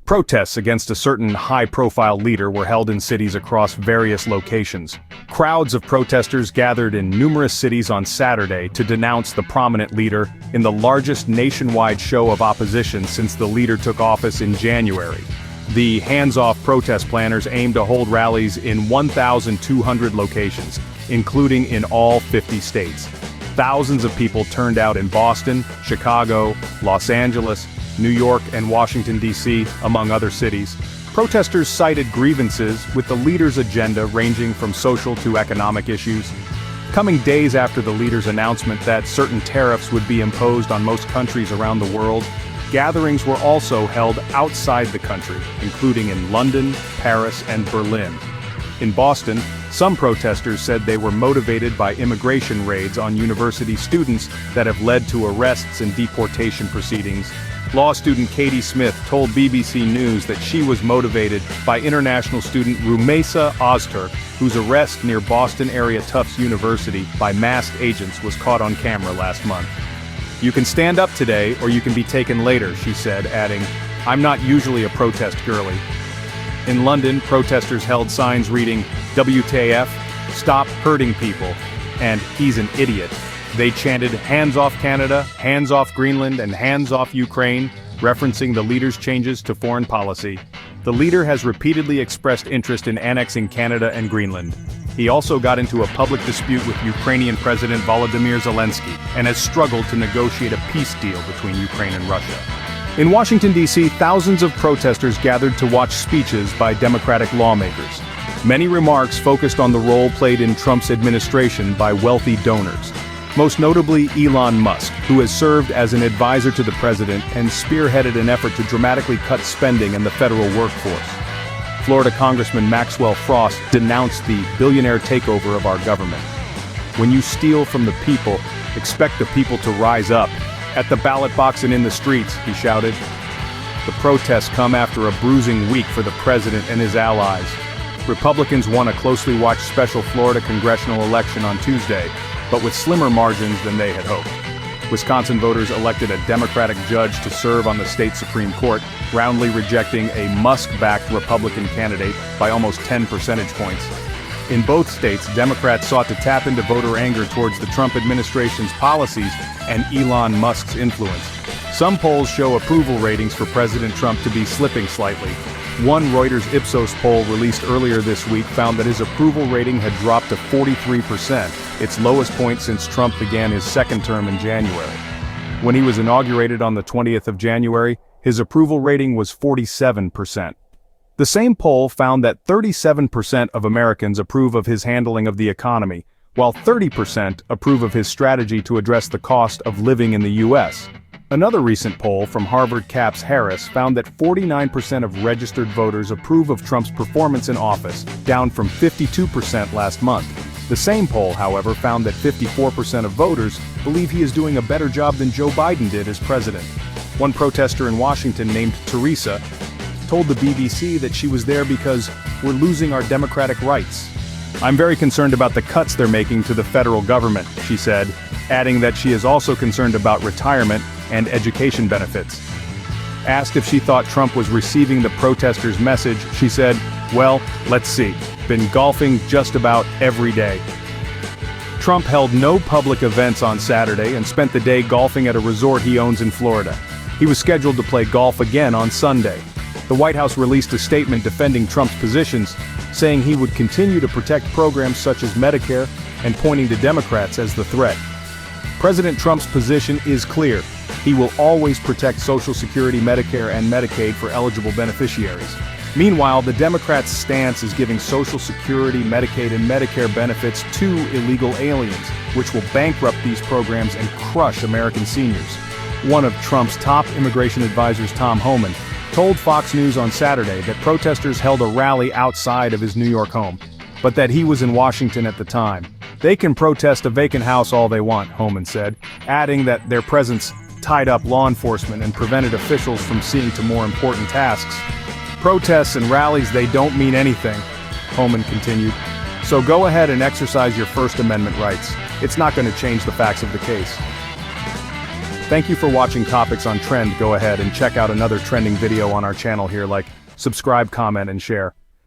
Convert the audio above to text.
Protests against a certain high-profile leader were held in cities across various locations. Crowds of protesters gathered in numerous cities on Saturday to denounce the prominent leader in the largest nationwide show of opposition since the leader took office in January. The hands-off protest planners aim to hold rallies in 1,200 locations, including in all 50 states. Thousands of people turned out in Boston, Chicago, Los Angeles, New York, and Washington, D.C., among other cities. Protesters cited grievances with the leader's agenda ranging from social to economic issues. Coming days after the leader's announcement that certain tariffs would be imposed on most countries around the world, gatherings were also held outside the country, including in London, Paris, and Berlin. In Boston, some protesters said they were motivated by immigration raids on university students that have led to arrests and deportation proceedings. Law student Katie Smith told BBC News that she was motivated by international student Rumeysa Ozturk, whose arrest near Boston-area Tufts University by masked agents was caught on camera last month. "You can stand up today or you can be taken later," she said, adding, "I'm not usually a protest girly." In London, protesters held signs reading, "WTF, stop hurting people," and "He's an idiot." They chanted, "Hands off Canada, hands off Greenland, and hands off Ukraine," referencing the leader's changes to foreign policy. The leader has repeatedly expressed interest in annexing Canada and Greenland. He also got into a public dispute with Ukrainian President Volodymyr Zelensky and has struggled to negotiate a peace deal between Ukraine and Russia. In Washington, D.C., thousands of protesters gathered to watch speeches by Democratic lawmakers. Many remarks focused on the role played in Trump's administration by wealthy donors. Most notably Elon Musk, who has served as an advisor to the president and spearheaded an effort to dramatically cut spending in the federal workforce. Florida Congressman Maxwell Frost denounced the billionaire takeover of our government. "When you steal from the people, expect the people to rise up. At the ballot box and in the streets," he shouted. The protests come after a bruising week for the president and his allies. Republicans won a closely watched special Florida congressional election on Tuesday, but with slimmer margins than they had hoped. Wisconsin voters elected a Democratic judge to serve on the state Supreme Court, roundly rejecting a Musk-backed Republican candidate by almost 10 percentage points. In both states, Democrats sought to tap into voter anger towards the Trump administration's policies and Elon Musk's influence. Some polls show approval ratings for President Trump to be slipping slightly. One Reuters Ipsos poll released earlier this week found that his approval rating had dropped to 43%, its lowest point since Trump began his second term in January. When he was inaugurated on the 20th of January, his approval rating was 47%. The same poll found that 37% of Americans approve of his handling of the economy, while 30% approve of his strategy to address the cost of living in the U.S. Another recent poll from Harvard Capps Harris found that 49% of registered voters approve of Trump's performance in office, down from 52% last month. The same poll, however, found that 54% of voters believe he is doing a better job than Joe Biden did as president. One protester in Washington named Teresa told the BBC that she was there because "we're losing our democratic rights." "I'm very concerned about the cuts they're making to the federal government," she said, adding that she is also concerned about retirement and education benefits. Asked if she thought Trump was receiving the protesters' message, she said, "Well, let's see. Been golfing just about every day." Trump held no public events on Saturday and spent the day golfing at a resort he owns in Florida. He was scheduled to play golf again on Sunday. The White House released a statement defending Trump's positions, saying he would continue to protect programs such as Medicare and pointing to Democrats as the threat. President Trump's position is clear. He will always protect Social Security, Medicare, and Medicaid for eligible beneficiaries. Meanwhile, the Democrats' stance is giving Social Security, Medicaid, and Medicare benefits to illegal aliens, which will bankrupt these programs and crush American seniors. One of Trump's top immigration advisors, Tom Homan, told Fox News on Saturday that protesters held a rally outside of his New York home, but that he was in Washington at the time. "They can protest a vacant house all they want," Homan said, adding that their presence tied up law enforcement and prevented officials from seeing to more important tasks. "Protests and rallies, they don't mean anything," Homan continued. "So go ahead and exercise your First Amendment rights. It's not going to change the facts of the case." Thank you for watching Topics on Trend. Go ahead and check out another trending video on our channel here, like subscribe, comment, and share.